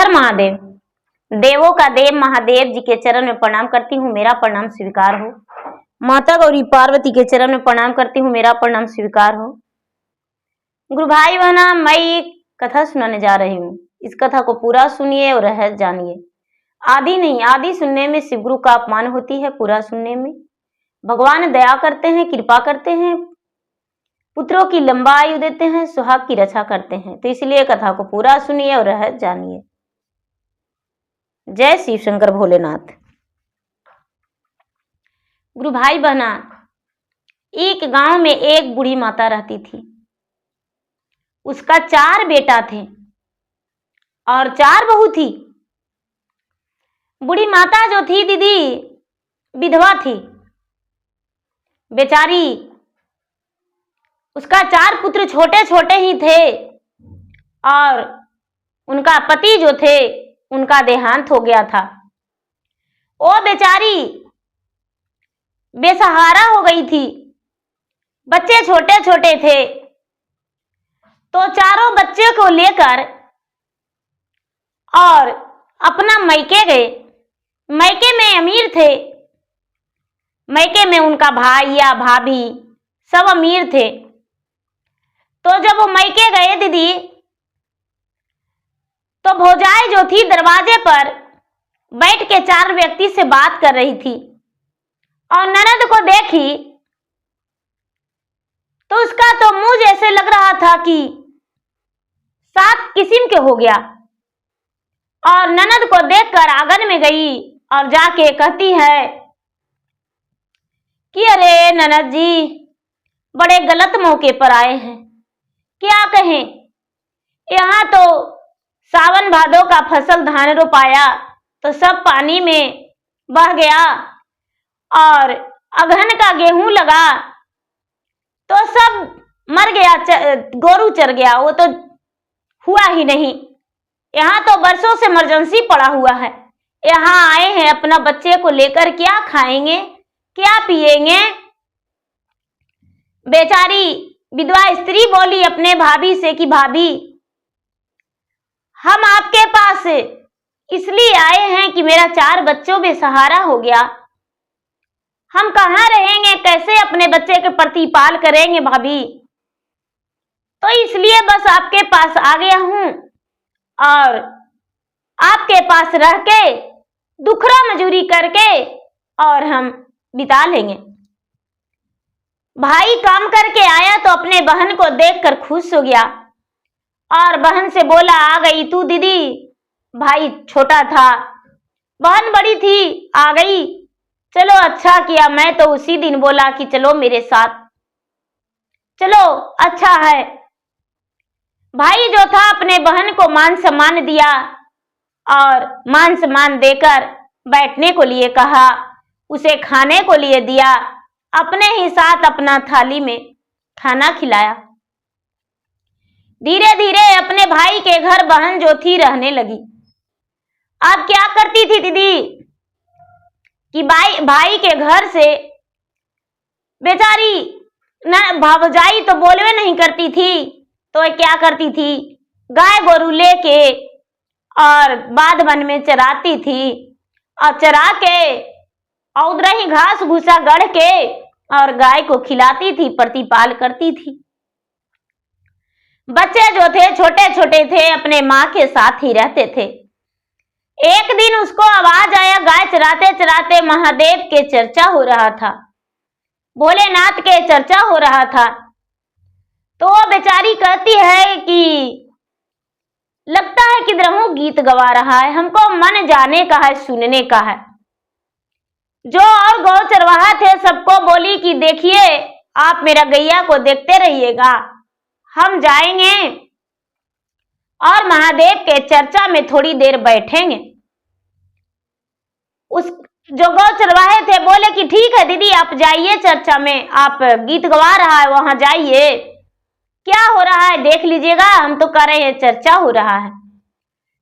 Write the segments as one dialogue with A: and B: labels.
A: हर महादेव। देवों का देव महादेव जी के चरण में प्रणाम करती हूँ, मेरा प्रणाम स्वीकार हो। माता गौरी पार्वती के चरण में प्रणाम करती हूँ, मेरा प्रणाम स्वीकार हो। गुरु भाई बहना, मैं एक कथा सुनाने जा रही हूँ। इस कथा को पूरा सुनिए और रहस्य जानिए। आदि नहीं, आदि सुनने में शिव गुरु का अपमान होती है, पूरा सुनने में भगवान दया करते हैं, कृपा करते हैं, पुत्रों की लंबा आयु देते हैं, सुहाग की रक्षा करते हैं। तो इसलिए कथा को पूरा सुनिए और रहस्य जानिए। जय शिव शंकर भोलेनाथ। गुरु भाई बहना, एक गांव में एक बूढ़ी माता रहती थी। उसका 4 बेटा थे और 4 बहू थी। बूढ़ी माता जो थी दीदी, विधवा थी बेचारी। उसका 4 पुत्र छोटे छोटे ही थे और उनका पति जो थे उनका देहांत हो गया था। वो बेचारी बेसहारा हो गई थी, बच्चे छोटे छोटे थे। तो चारों बच्चे को लेकर और अपना मैके गए। मैके में अमीर थे, मैके में उनका भाई या भाभी सब अमीर थे। तो जब वो मैके गए दीदी, तो भौजाई जो थी दरवाजे पर बैठ के 4 व्यक्ति से बात कर रही थी और ननद को देखी तो उसका तो मुंह जैसे लग रहा था कि 7 किस्म के हो गया। और ननद को देखकर आंगन में गई और जाके कहती है कि अरे ननद जी, बड़े गलत मौके पर आए हैं। क्या कहें, यहाँ तो सावन भादों का फसल धान रोपाया तो सब पानी में बह गया और अगहन का गेहूं लगा तो सब मर गया, गोरू चर गया, वो तो हुआ ही नहीं। यहाँ तो बरसों से इमरजेंसी पड़ा हुआ है। यहाँ आए हैं अपना बच्चे को लेकर, क्या खाएंगे क्या पिएंगे। बेचारी विधवा स्त्री बोली अपने भाभी से कि भाभी, हम आपके पास इसलिए आए हैं कि मेरा 4 बच्चों बेसहारा हो गया। हम कहाँ रहेंगे, कैसे अपने बच्चे के प्रतिपाल करेंगे भाभी। तो इसलिए बस आपके पास आ गया हूं और आपके पास रह के दुखरा मजूरी करके और हम बिता लेंगे। भाई काम करके आया तो अपने बहन को देखकर खुश हो गया और बहन से बोला, आ गई तू दीदी। भाई छोटा था, बहन बड़ी थी, आ गई। चलो अच्छा किया। मैं तो उसी दिन बोला कि चलो मेरे साथ, चलो अच्छा है। भाई जो था अपने बहन को मान सम्मान दिया और मान सम्मान देकर बैठने को लिए कहा, उसे खाने को लिए दिया, अपने ही साथ अपना थाली में खाना खिलाया। धीरे धीरे अपने भाई के घर बहन जो थी रहने लगी। अब क्या करती थी दीदी कि भाई के घर से बेचारी न भौजाई तो बोलवे नहीं करती थी, तो क्या करती थी, गाय गोरू लेके और बाध वन में चराती थी और चरा के और उधर ही घास भूसा गढ़ के और गाय को खिलाती थी, प्रतिपाल करती थी। बच्चे जो थे छोटे छोटे थे, अपने माँ के साथ ही रहते थे। एक दिन उसको आवाज आया, गाय चराते चराते महादेव के चर्चा हो रहा था, भोलेनाथ के चर्चा हो रहा था। तो वो बेचारी कहती है कि लगता है कि द्रहु गीत गवा रहा है, हमको मन जाने का है, सुनने का है। जो और गौ चरवाहा थे सबको बोली कि देखिए आप मेरा गैया को देखते रहिएगा, हम जाएंगे और महादेव के चर्चा में थोड़ी देर बैठेंगे। उस जो गौ चरवाहे थे बोले कि ठीक है दीदी, आप जाइए चर्चा में, आप गीत गवा रहा है वहां जाइए, क्या हो रहा है देख लीजिएगा, हम तो कर रहे हैं, चर्चा हो रहा है।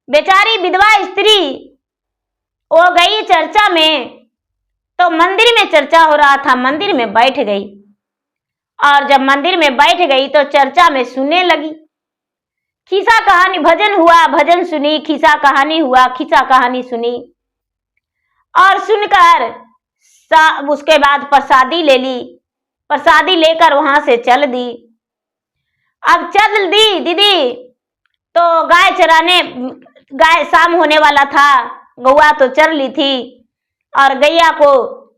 A: बेचारी विधवा स्त्री वो गई चर्चा में, तो मंदिर में चर्चा हो रहा था, मंदिर में बैठ गई और जब मंदिर में बैठ गई तो चर्चा में सुनने लगी। खिस्सा कहानी भजन हुआ, भजन सुनी, खिस्सा कहानी हुआ, खिस्सा कहानी सुनी और सुनकर उसके बाद प्रसादी ले ली। प्रसादी लेकर वहां से चल दी। अब चल दी दीदी तो गाय चराने, गाय शाम होने वाला था, गौआ तो चर ली थी और गैया को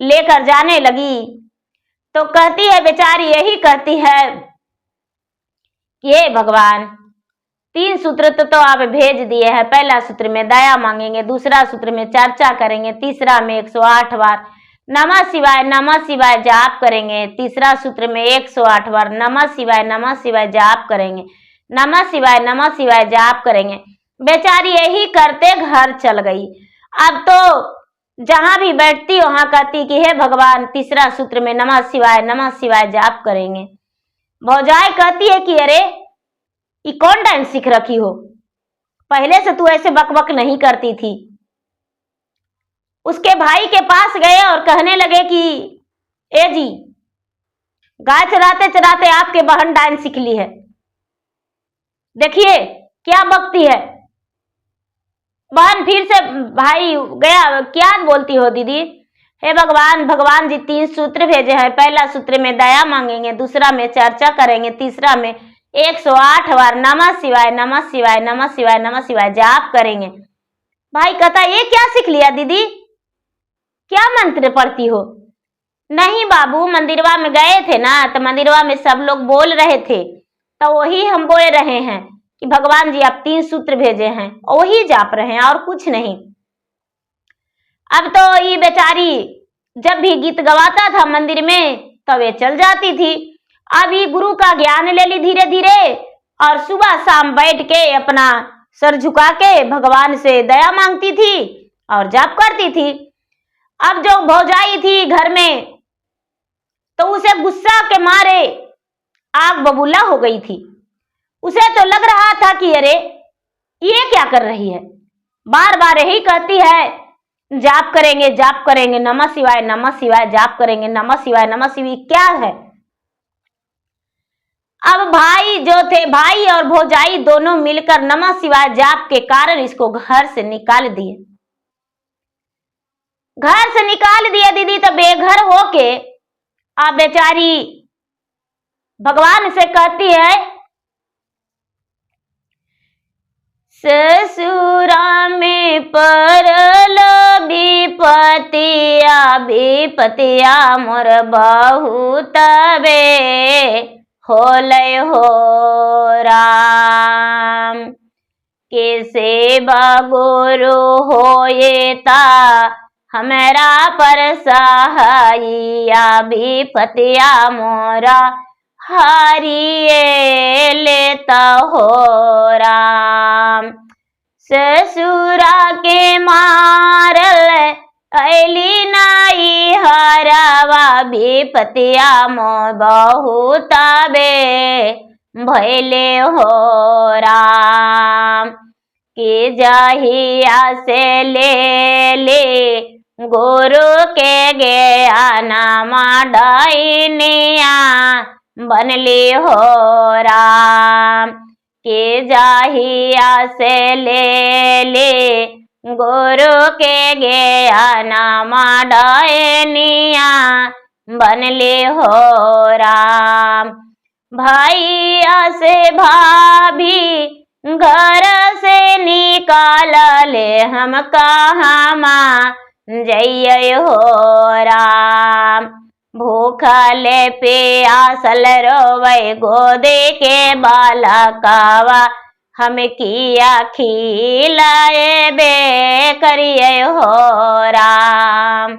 A: लेकर जाने लगी तो कहती है बेचारी, यही कहती है, ये भगवान 3 सूत्र तो आप भेज दिए हैं। पहला सूत्र में दया मांगेंगे, दूसरा सूत्र में चर्चा करेंगे, तीसरा में 108 बार नमः शिवाय जाप करेंगे, तीसरा सूत्र में 108 बार नमः शिवाय जाप करेंगे, नमः शिवाय जाप करेंगे। बेचारी यही करते घर चल गई। अब तो जहां भी बैठती वहां कहती कि हे भगवान, तीसरा सूत्र में नमः शिवाय जाप करेंगे। भौजाई कहती है कि अरे ये कौन डांस सीख रखी हो, पहले से तू ऐसे बकबक नहीं करती थी। उसके भाई के पास गए और कहने लगे कि ए जी, गाय चराते चराते आपके बहन डांस सीख ली है, देखिए क्या बकती है। बहन फिर से, भाई गया, क्या बोलती हो दीदी? हे भगवान, भगवान जी 3 सूत्र भेजे हैं। पहला सूत्र में दया मांगेंगे, दूसरा में चर्चा करेंगे, तीसरा में 108 बार नमः शिवाय जाप करेंगे। भाई कहता ये क्या सीख लिया दीदी, क्या मंत्र पढ़ती हो? नहीं बाबू, मंदिरवा में गए थे ना तो मंदिरवा में सब लोग बोल रहे थे तो वही हम बोल रहे हैं कि भगवान जी आप 3 सूत्र भेजे हैं, वही जाप रहे हैं और कुछ नहीं। अब तो ये बेचारी जब भी गीत गवाता था मंदिर में तो वे चल जाती थी। अब ये गुरु का ज्ञान ले ली धीरे धीरे और सुबह शाम बैठ के अपना सर झुका के भगवान से दया मांगती थी और जाप करती थी। अब जो भौजाई थी घर में तो उसे गुस्सा के मारे आग बबूला हो गई थी। उसे तो लग रहा था कि अरे ये क्या कर रही है, बार बार यही कहती है जाप करेंगे नमः शिवाय जाप करेंगे, नमः शिवाय क्या है। अब भाई जो थे, भाई और भौजाई दोनों मिलकर नमः शिवाय जाप के कारण इसको घर से निकाल दिए। घर से निकाल दिया दीदी तो बेघर होके अब बेचारी भगवान से कहती है, ससुरा में परल विपतिया मोर बहुत बे होलय हो राम। कैसे बगुरु होए ता हमरा पर सहाइया विपतिया मोरा हारिए लेता हो राम। ससुरा के मारल ऐली नाई हरावा विपतिया मो बहुत बे भैले हो राम। कि जहिया से ले गुरु के ज्ञाना डाइनिया बनली हो राम। कि जहिया से ले गुरु के ज्ञाना डाइनिया बनली हो राम। भैया से भाभी घर से निकाल ले हम कहाँ जइय हो राम। भूखले प्यासल रोवे गोदे के बालकावा हम किया खिलाए बे करिए हो राम।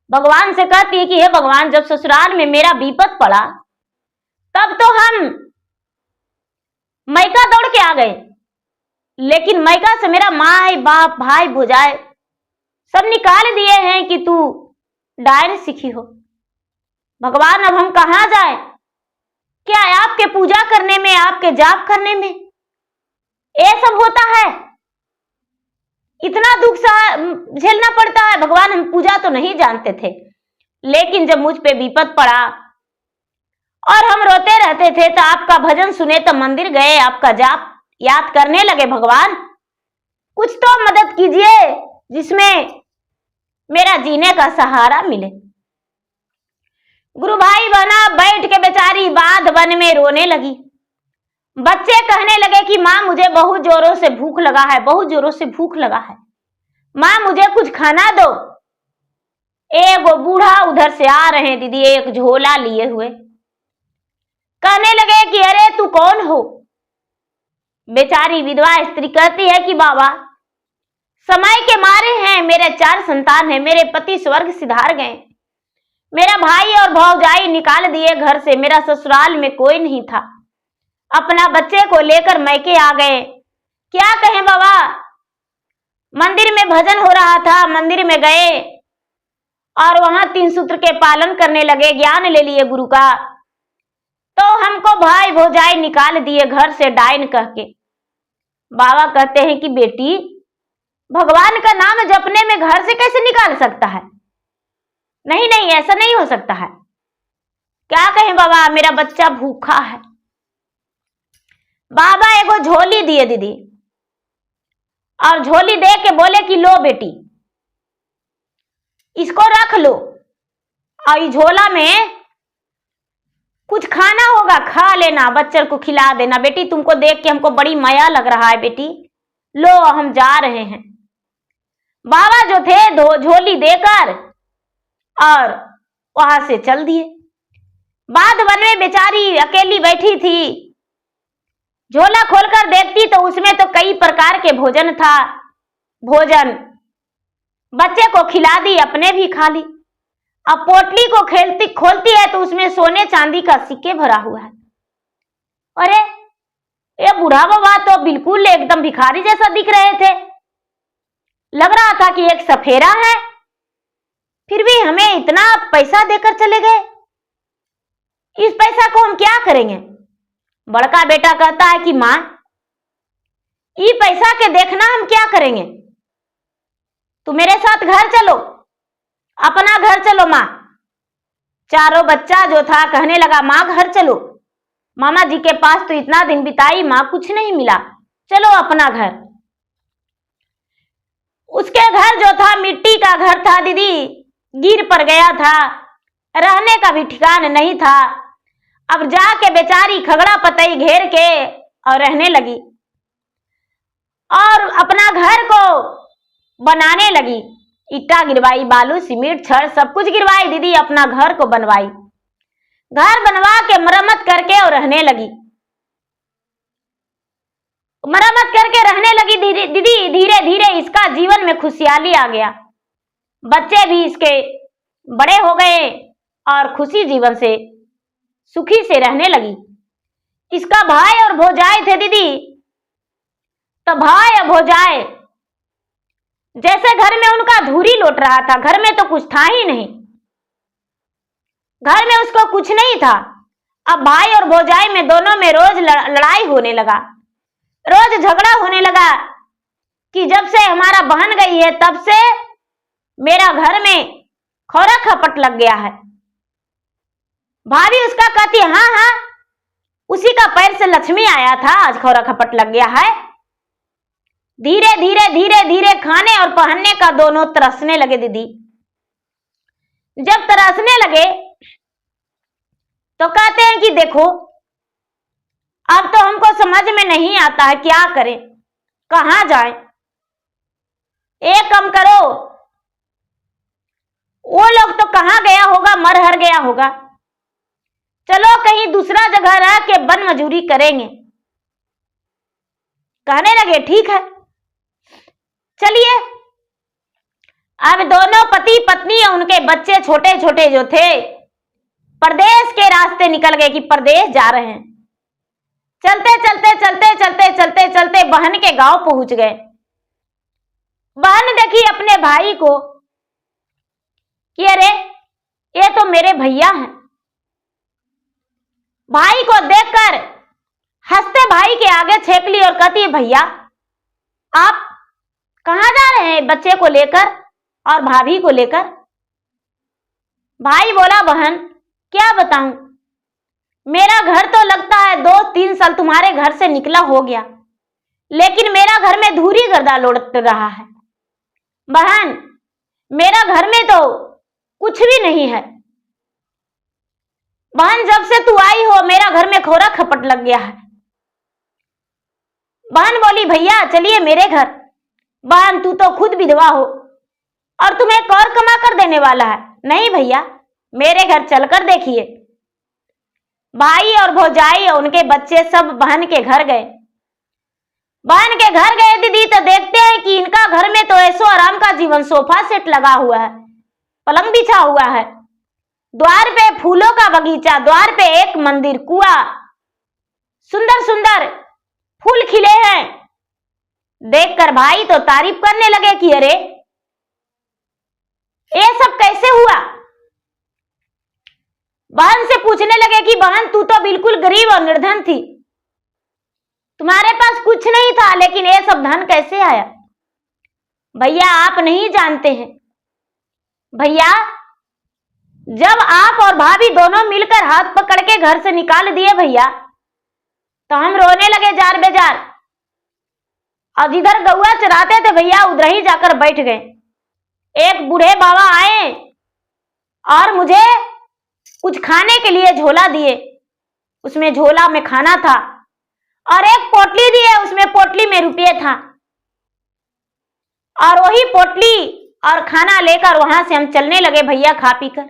A: भगवान से कहती है कि हे भगवान, जब ससुराल में मेरा विपत पड़ा तब तो हम मैका दौड़ के आ गए, लेकिन मैका से मेरा माँ बाप भाई भुजाए सब निकाल दिए हैं कि तू डायन सीखी हो। भगवान अब हम कहाँ जाए? क्या आपके पूजा करने में, आपके जाप करने में ये सब होता है? इतना दुख झेलना पड़ता है? भगवान हम पूजा तो नहीं जानते थे, लेकिन जब मुझ पे विपत पड़ा और हम रोते रहते थे तो आपका भजन सुने तो मंदिर गए, आपका जाप याद करने लगे। भगवान कुछ तो मदद कीजिए जिसमें मेरा जीने का सहारा मिले। गुरु भाई बहना बैठ के बेचारी बाध वन में रोने लगी। बच्चे कहने लगे कि माँ मुझे बहुत जोरों से भूख लगा है, बहुत जोरों से भूख लगा है, माँ मुझे कुछ खाना दो। एक बूढ़ा उधर से आ रहे हैं दीदी, एक झोला लिए हुए। कहने लगे कि अरे तू कौन हो? बेचारी विधवा स्त्री कहती है कि बाबा समय के मारे हैं, मेरे 4 संतान हैं, मेरे पति स्वर्ग सिधार गए, मेरा भाई और भौजाई निकाल दिए घर से, मेरा ससुराल में कोई नहीं था, अपना बच्चे को लेकर मैके आ गए। क्या कहें बाबा, मंदिर में भजन हो रहा था, मंदिर में गए और वहां 3 सूत्र के पालन करने लगे, ज्ञान ले लिए गुरु का, तो हमको भाई भौजाई निकाल दिए घर से डाइन कह के। बाबा कहते हैं कि बेटी भगवान का नाम जपने में घर से कैसे निकाल सकता है? नहीं नहीं, ऐसा नहीं हो सकता है। क्या कहें बाबा, मेरा बच्चा भूखा है। बाबा एगो झोली दिए दीदी, और झोली दे के बोले कि लो बेटी इसको रख लो, और इस झोला में कुछ खाना होगा, खा लेना, बच्चे को खिला देना। बेटी तुमको देख के हमको बड़ी माया लग रहा है, बेटी लो हम जा रहे हैं। बाबा जो थे झोली देकर और वहां से चल दिए। बाध वन में बेचारी अकेली बैठी थी, झोला खोलकर देखती तो उसमें तो कई प्रकार के भोजन था। भोजन बच्चे को खिला दी, अपने भी खा ली। अब पोटली को खोलती है तो उसमें सोने चांदी का सिक्के भरा हुआ है। अरे ये बूढ़ा बाबा तो बिल्कुल एकदम भिखारी जैसा दिख रहे थे, लग रहा था कि एक सफेरा है, फिर भी हमें इतना पैसा देकर चले गए, इस पैसा को हम क्या करेंगे? बड़का बेटा कहता है कि माँ ये पैसा के देखना हम क्या करेंगे, तू मेरे साथ घर चलो, अपना घर चलो माँ। चारों बच्चा जो था कहने लगा माँ घर चलो, मामा जी के पास तो इतना दिन बिताई, माँ कुछ नहीं मिला, चलो अपना घर। उसके घर जो था मिट्टी का घर था दीदी, गिर पर गया था, रहने का भी ठिकाना नहीं था। अब जाके बेचारी खगड़ा पतई घेर के और रहने लगी और अपना घर को बनाने लगी। ईटा गिरवाई, बालू सीमेंट छड़ सब कुछ गिरवाई दीदी, अपना घर को बनवाई। घर बनवा के मरम्मत करके और रहने लगी। मरम्मत करके रहने लगी दीदी। धीरे धीरे इसका जीवन में खुशहाली आ गया, बच्चे भी इसके बड़े हो गए और खुशी जीवन से सुखी से रहने लगी। इसका भाई और भौजाई थे दीदी, तो भाई और भौजाई जैसे घर में उनका धूरी लौट रहा था, घर में तो कुछ था ही नहीं, घर में उसको कुछ नहीं था। अब भाई और भौजाई में दोनों में रोज लड़ाई होने लगा, रोज झगड़ा होने लगा कि जब से हमारा बहन गई है तब से मेरा घर में खौरा खपट लग गया है। भाभी उसका कहती हाँ हाँ उसी का पैर से लक्ष्मी आया था, आज खौरा खपट लग गया है। धीरे धीरे धीरे धीरे खाने और पहनने का दोनों तरसने लगे दीदी। जब तरसने लगे तो कहते हैं कि देखो अब तो हमको समझ में नहीं आता है, क्या करें, कहां जाएं। एक काम करो, वो लोग तो कहां गया होगा, मर हर गया होगा, चलो कहीं दूसरा जगह रह के बन मजूरी करेंगे। कहने लगे ठीक है चलिए। अब दोनों पति पत्नी और उनके बच्चे छोटे छोटे जो थे परदेश के रास्ते निकल गए कि परदेश जा रहे हैं। चलते चलते चलते चलते चलते चलते बहन के गांव पहुंच गए। बहन देखी अपने भाई को कि अरे ये तो मेरे भैया हैं। भाई को देखकर हंसते भाई के आगे छेक ली और कहती है भैया आप कहां जा रहे हैं बच्चे को लेकर और भाभी को लेकर? भाई बोला बहन क्या बताऊं, मेरा घर तो लगता है 2-3 साल तुम्हारे घर से निकला हो गया, लेकिन मेरा घर में धूरी गर्दा लौट रहा है। बहन, मेरा घर में तो कुछ भी नहीं है। बहन, जब से तू आई हो मेरा घर में खोरा खपट लग गया है। बहन बोली, भैया चलिए मेरे घर। बहन, तू तो खुद विधवा हो और तुम्हें और कमा कर देने वाला है। नहीं भैया, मेरे घर चलकर देखिए। भाई और भौजाई और उनके बच्चे सब बहन के घर गए। बहन के घर गए दीदी, तो देखते हैं कि इनका घर में तो ऐसो आराम का जीवन, सोफा सेट लगा हुआ है, पलंग बिछा हुआ है, द्वार पे फूलों का बगीचा, द्वार पे एक मंदिर, कुआं, सुंदर सुंदर फूल खिले हैं। देखकर भाई तो तारीफ करने लगे कि अरे ये सब कैसे हुआ। बहन से पूछने लगे कि बहन, तू तो बिल्कुल गरीब और निर्धन थी, तुम्हारे पास कुछ नहीं था, लेकिन ये सब धन कैसे आया। भैया आप नहीं जानते हैं। भैया, जब आप और भाभी दोनों मिलकर हाथ पकड़ के घर से निकाल दिए भैया, तो हम रोने लगे जार बेजार। और जिधर गौआ चराते थे भैया, उधर ही जाकर बैठ गए। एक बूढ़े बाबा आए और मुझे कुछ खाने के लिए झोला दिए। उसमें झोला में खाना था और एक पोटली दिए, उसमें पोटली में रुपये था। और वही पोटली और खाना लेकर वहां से हम चलने लगे भैया, खा पी कर,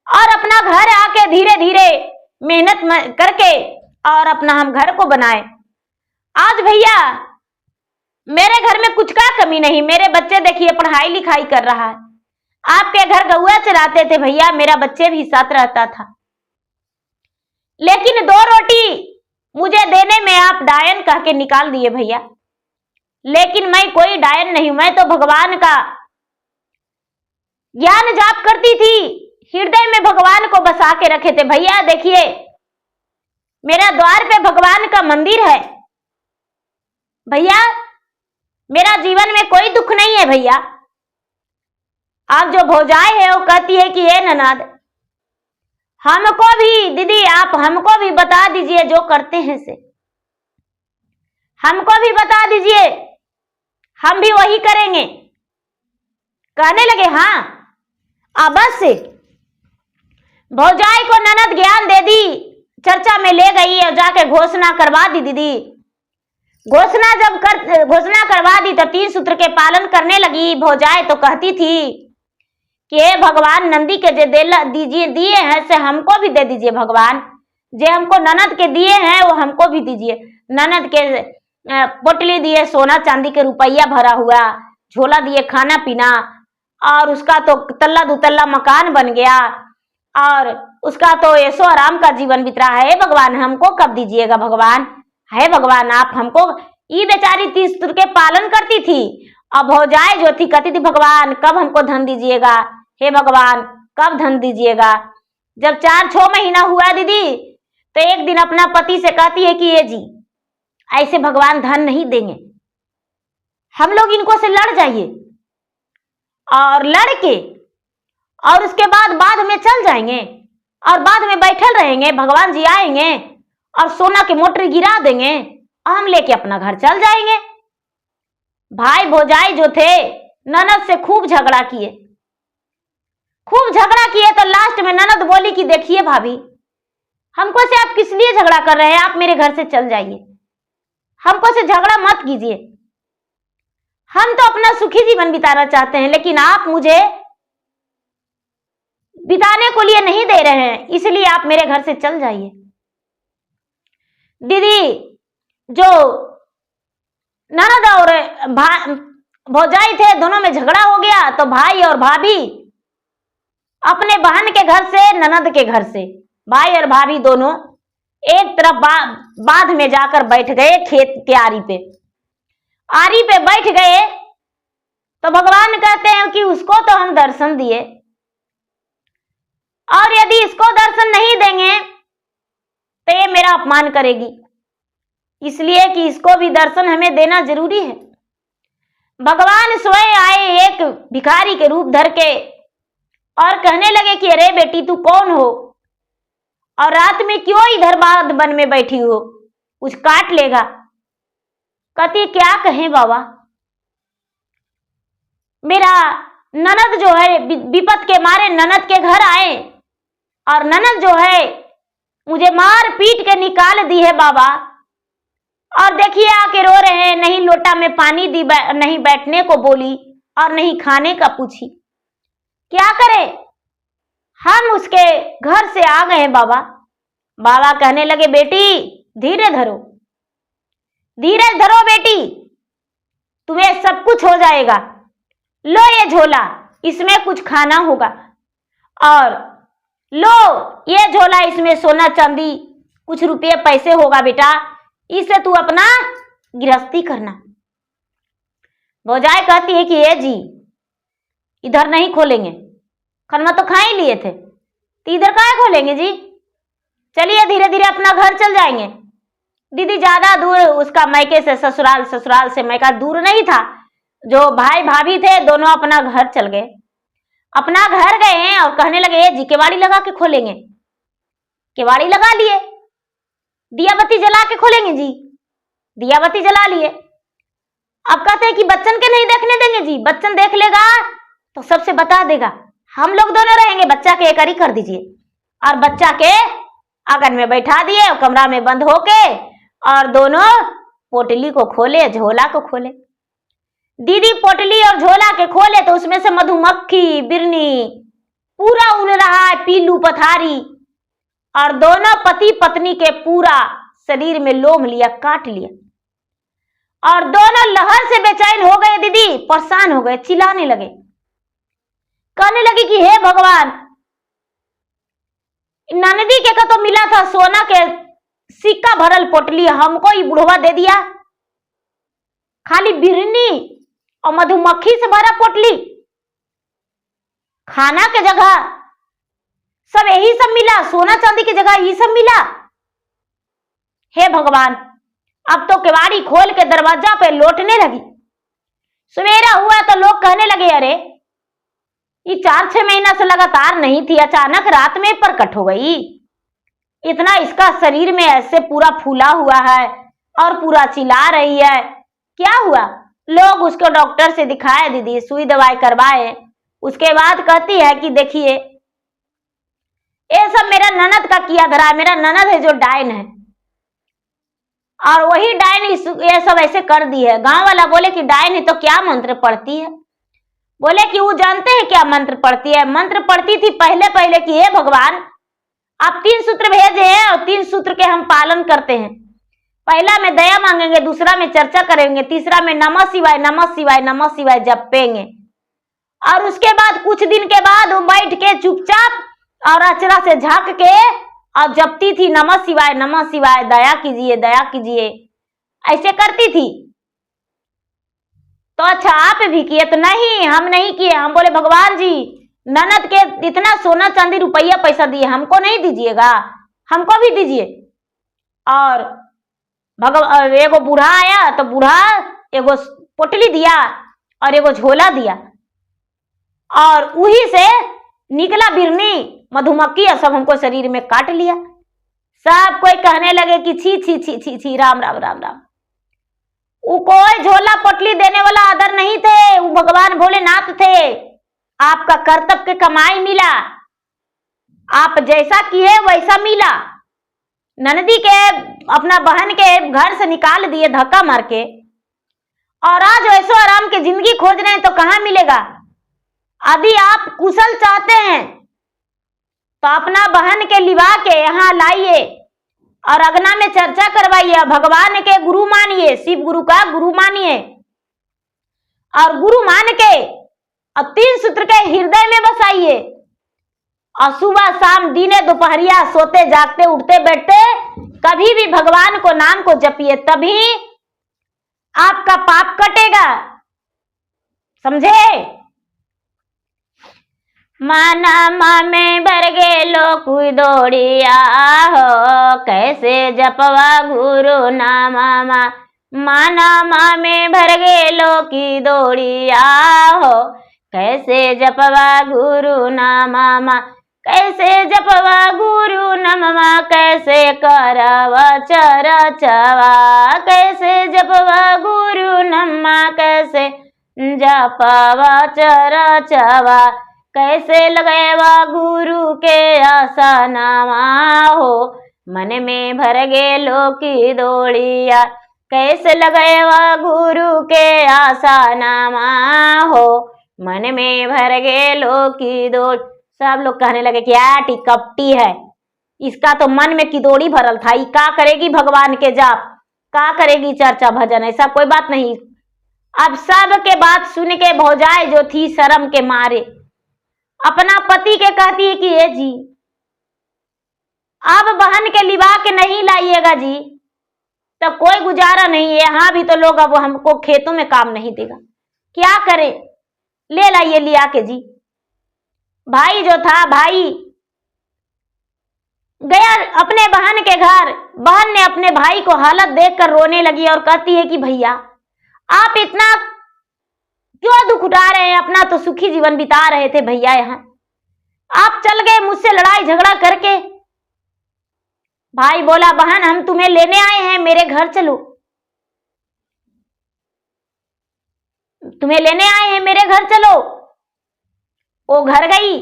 A: और अपना घर आके धीरे धीरे मेहनत करके और अपना हम घर को बनाए। आज भैया मेरे घर में कुछ का कमी नहीं। मेरे बच्चे देखिए पढ़ाई लिखाई कर रहा है। आपके घर गौआ चराते थे भैया, मेरा बच्चे भी साथ रहता था, लेकिन 2 रोटी मुझे देने में आप डायन कह के निकाल दिए भैया। लेकिन मैं कोई डायन नहीं, मैं तो भगवान का ज्ञान जाप करती थी, हृदय में भगवान को बसा के रखे थे। भैया देखिए मेरा द्वार पे भगवान का मंदिर है भैया, मेरा जीवन में कोई दुख नहीं है भैया। आप जो भौजाई है वो कहती है कि ये ननद, हमको भी दीदी आप हमको भी बता दीजिए जो करते हैं से, हमको भी बता दीजिए, हम भी वही करेंगे। कहने लगे हाँ। अब बस भौजाई को ननद ज्ञान दे दी, चर्चा में ले गई और जाके घोषणा करवा दी दीदी। घोषणा करवा दी तो 3 सूत्र के पालन करने लगी। भौजाई तो कहती थी कि हे भगवान, नंदी के जे दिए हैं से हमको भी दे दीजिए भगवान, जे हमको ननद के दिए हैं वो हमको भी दीजिए। ननद के पोटली दिए, सोना चांदी के रुपया भरा हुआ, झोला दिए, खाना पीना, और उसका तो तल्ला दुतल्ला मकान बन गया, और उसका तो ऐसो आराम का जीवन बीत रहा है। भगवान हमको कब दीजिएगा भगवान, है भगवान आप हमको। ये बेचारी 30 सूत्र के पालन करती थी, अब भौजाई जो थी कहती थी भगवान कब हमको धन दीजिएगा, हे भगवान कब धन दीजिएगा। जब 4-6 महीना हुआ दीदी, तो एक दिन अपना पति से कहती है कि ये जी ऐसे भगवान धन नहीं देंगे, हम लोग इनको से लड़ जाइए, और लड़के और उसके बाद में चल जाएंगे और बाद में बैठल रहेंगे, भगवान जी आएंगे और सोना के मोटर गिरा देंगे, हम लेके अपना घर चल जाएंगे। भाई भौजाई जो थे ननद से खूब झगड़ा किए, तो लास्ट में ननद बोली कि देखिए भाभी, हमको से आप किस लिए झगड़ा कर रहे हैं, आप मेरे घर से चल जाइए, हमको से झगड़ा मत कीजिए, हम तो अपना सुखी जीवन बिताना चाहते हैं, लेकिन आप मुझे बिताने को लिए नहीं दे रहे हैं, इसलिए आप मेरे घर से चल जाइए। दीदी जो ननद और भौजाई थे, दोनों में झगड़ा हो गया, तो भाई और भाभी अपने बहन के घर से, ननद के घर से, भाई और भाभी दोनों एक तरफ बाध में जाकर बैठ गए, खेत के आरी पे बैठ गए। तो भगवान कहते हैं कि उसको तो हम दर्शन दिए, और यदि इसको दर्शन नहीं देंगे तो ये मेरा अपमान करेगी, इसलिए कि इसको भी दर्शन हमें देना जरूरी है। भगवान स्वयं आए एक भिखारी के रूप धर के और कहने लगे कि अरे बेटी तू कौन हो, और रात में क्यों इधर बाद वन में बैठी हो, कुछ काट लेगा। कहती क्या कहें बाबा, मेरा ननद जो है विपत के मारे ननद के घर आए और ननद जो है मुझे मार पीट के निकाल दी है बाबा। और देखिए आके रो रहे हैं, नहीं लोटा में पानी दी, नहीं बैठने को बोली और नहीं खाने का पूछी। क्या करे, हम उसके घर से आ गए हैं बाबा। बाबा कहने लगे बेटी धीरे धरो, धीरे धरो बेटी, तुम्हें सब कुछ हो जाएगा। लो ये झोला, इसमें कुछ खाना होगा, और लो ये झोला, इसमें सोना चांदी कुछ रुपये पैसे होगा बेटा, इससे तू अपना गृहस्थी करना। भौजाई कहती है कि ये जी इधर नहीं खोलेंगे, खाना तो खा ही लिए थे, तो इधर काहे खोलेंगे जी, चलिए धीरे धीरे अपना घर चल जाएंगे। दीदी ज्यादा दूर उसका मैके से ससुराल, ससुराल से मैका दूर नहीं था। जो भाई भाभी थे दोनों अपना घर चल गए, अपना घर गए हैं और कहने लगे जी केवाड़ी लगा के खोलेंगे। केवाड़ी लगा लिए, दिया बत्ती जला के खोलेंगे जी, दिया बत्ती जला लिए। अब कहते हैं कि बच्चन के नहीं देखने देंगे जी, बच्चन देख लेगा तो सबसे बता देगा, हम लोग दोनों रहेंगे, बच्चा के एकरी कर दीजिए। और बच्चा के आंगन में बैठा दिए और कमरा में बंद होके और दोनों पोटली को खोले, झोला को खोले। दीदी पोटली और झोला के खोले तो उसमें से मधुमक्खी बिरनी पूरा उड़ रहा है, पीलू पथारी, और दोनों पति पत्नी के पूरा शरीर में लोम लिया, काट लिया, और दोनों लहर से बेचैन हो गए। दीदी परेशान हो गए, चिल्लाने लगे, कहने लगे कि हे भगवान, ननदी के का तो मिला था सोना के सिक्का भरल पोटली, हमको ही बुढ़वा दे दिया, खाली बिरनी और मधुमक्खी से भरा पोटली, खाना के जगह सब यही सब मिला, सोना चांदी की जगह यही सब मिला। हे भगवान, अब तो केवाड़ी खोल के दरवाजा पे लौटने लगी। सवेरा हुआ तो लोग कहने लगे अरे ये 4-6 महीना से लगातार नहीं थी, अचानक रात में प्रकट हो गई, इतना इसका शरीर में ऐसे पूरा फूला हुआ है और पूरा चिल्ला रही है, क्या हुआ। लोग उसको डॉक्टर से दिखाए, दीदी सुई दवाई करवाए। उसके बाद कहती है कि देखिए ये सब मेरा ननद का किया धरा है, मेरा ननद है जो डायन है, और वही डायन ये सब ऐसे कर दी है। गांव वाला बोले कि डायन है तो क्या मंत्र पढ़ती है, बोले कि वो जानते हैं क्या मंत्र पढ़ती है। मंत्र पढ़ती थी पहले पहले कि हे भगवान आप 3 सूत्र भेजे हैं और 3 सूत्र के हम पालन करते हैं। पहला में दया मांगेंगे, दूसरा में चर्चा करेंगे, तीसरा में नमः शिवाय नमः शिवाय नमः शिवाय जपेंगे। और उसके बाद कुछ दिन के बाद वो बैठ के चुपचाप और अचरा से झांक के और जपती थी नमः शिवाय, दया कीजिए दया कीजिए, ऐसे करती थी। तो अच्छा आप भी किए? तो नहीं हम नहीं किए। हम बोले भगवान जी ननद के इतना सोना चांदी रुपया पैसा दिए, हमको नहीं दीजिएगा, हमको भी दीजिए। और एगो बूढ़ा आया तो बूढ़ा एगो पोटली दिया और एगो झोला दिया, और उही से निकला बिरनी मधुमक्खी और सब हमको शरीर में काट लिया। सब कोई कहने लगे कि छी छी छी छी छी, राम राम राम राम। वो कोई झोला पोटली देने वाला आदर नहीं थे, वो भगवान भोलेनाथ थे। आपका कर्तव्य के कमाई मिला, आप जैसा किए वैसा मिला। ननदी के अपना बहन के घर से निकाल दिए धक्का मार के, और आज ऐसो आराम की जिंदगी खोज रहे हैं तो कहां मिलेगा। यदि आप कुशल चाहते हैं तो अपना बहन के लिवा के यहाँ लाइए और अगना में चर्चा करवाइए, भगवान के गुरु मानिए, शिव गुरु का गुरु मानिए, और गुरु मान के और 3 सूत्र के हृदय में बसाइए, और सुबह शाम दिने दोपहरिया सोते जागते उठते बैठते कभी भी भगवान को नाम को जपिए, तभी आपका पाप कटेगा, समझे। माना में भर गेलो कुई दौड़िया हो, कैसे जपवा गुरु नामा। माना में भर गेलो की दौड़िया हो, कैसे जपवा गुरु नामा। कैसे जपवा गुरु नमवा, कैसे करवा चरचवा, कैसे जपवा गुरु नमवा, कैसे जपवा चरचवा, कैसे लगेवा गुरु के आसनवा हो, मन में भर गेलो की दौड़िया, कैसे लगेवा गुरु के आसनवा हो, मन में भर गेलो की दौड़। सब लोग कहने लगे कि यार कपटी है, इसका तो मन में किदोड़ी भरल था, ये का करेगी भगवान के जाप, का करेगी चर्चा भजन, ऐसा कोई बात नहीं। अब सब के बात सुन के भौजाई जो थी शर्म के मारे अपना पति के कहती है कि ये जी अब बहन के लिवा के नहीं लाइएगा जी, तब कोई गुजारा नहीं है, यहाँ भी तो लोग अब हमको खेतों में काम नहीं देगा, क्या करे, ले लाइए लिया के जी। भाई जो था भाई गया अपने बहन के घर, बहन ने अपने भाई को हालत देखकर रोने लगी और कहती है कि भैया आप इतना क्यों दुख उठा रहे हैं, अपना तो सुखी जीवन बिता रहे थे भैया, यहाँ आप चल गए मुझसे लड़ाई झगड़ा करके। भाई बोला बहन हम तुम्हें लेने आए हैं, मेरे घर चलो, तुम्हें लेने आए हैं, मेरे घर चलो। वो घर गई,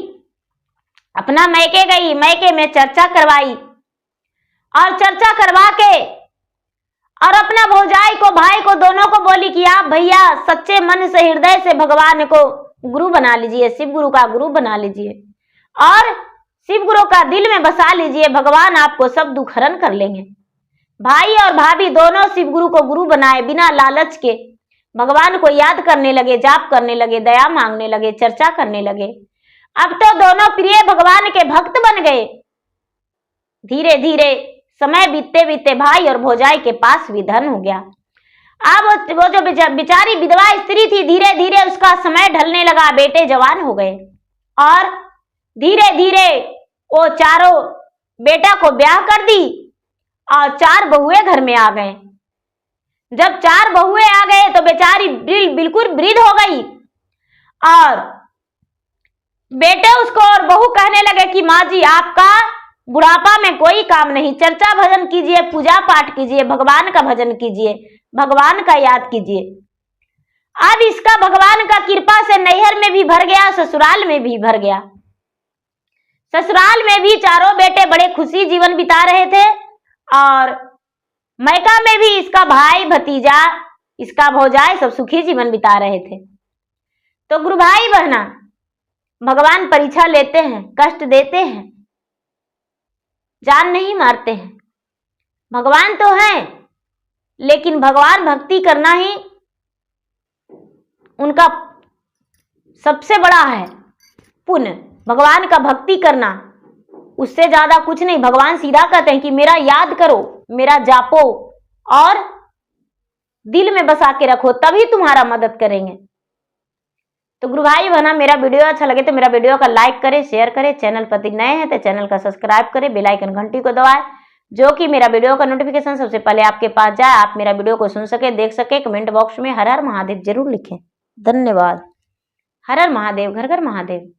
A: अपना मैके गई, मैके में चर्चा करवाई और चर्चा करवा के और अपना भौजाई को भाई को दोनों को बोली कि आप भैया सच्चे मन से हृदय से भगवान को गुरु बना लीजिए, शिव गुरु का गुरु बना लीजिए और शिव गुरु का दिल में बसा लीजिए, भगवान आपको सब दुख हरण कर लेंगे। भाई और भाभी दोनों शिव गुरु को गुरु बनाए, बिना लालच के भगवान को याद करने लगे, जाप करने लगे, दया मांगने लगे, चर्चा करने लगे। अब तो दोनों प्रिय भगवान के भक्त बन गए। धीरे धीरे समय बीतते बीतते भाई और भौजाई के पास भी धन हो गया। अब वो जो बेचारी विधवा स्त्री थी, धीरे धीरे उसका समय ढलने लगा, बेटे जवान हो गए और धीरे धीरे वो चारों बेटा को ब्याह कर दी और 4 बहुएं घर में आ गए। जब 4 बहुएं आ गए तो बेचारी बिल्कुल वृद्ध हो गई और बेटे उसको और बहू कहने लगे कि माँ जी आपका बुढ़ापा में कोई काम नहीं, चर्चा भजन कीजिए, पूजा पाठ कीजिए, भगवान का भजन कीजिए, भगवान का याद कीजिए। अब इसका भगवान का कृपा से नैहर में भी भर गया, ससुराल में भी भर गया। ससुराल में भी चारों बेटे बड़े खुशी जीवन बिता रहे थे और मैका में भी इसका भाई भतीजा, इसका भौजाई सब सुखी जीवन बिता रहे थे। तो गुरु भाई बहना, भगवान परीक्षा लेते हैं, कष्ट देते हैं, जान नहीं मारते हैं। भगवान तो हैं, लेकिन भगवान भक्ति करना ही उनका सबसे बड़ा है पुण्य। भगवान का भक्ति करना, उससे ज्यादा कुछ नहीं। भगवान सीधा कहते हैं कि मेरा याद करो, मेरा जापो और दिल में बसा के रखो, तभी तुम्हारा मदद करेंगे। तो गुरु भाई बहना, मेरा वीडियो अच्छा लगे तो मेरा वीडियो का लाइक करें, शेयर करें। चैनल पर नए हैं तो चैनल का सब्सक्राइब करें, बेल आइकन घंटी को दबाएं, जो कि मेरा वीडियो का नोटिफिकेशन सबसे पहले आपके पास जाए, आप मेरा वीडियो को सुन सके, देख सके। कमेंट बॉक्स में हर हर महादेव जरूर लिखें। धन्यवाद। हर हर महादेव, घर घर महादेव।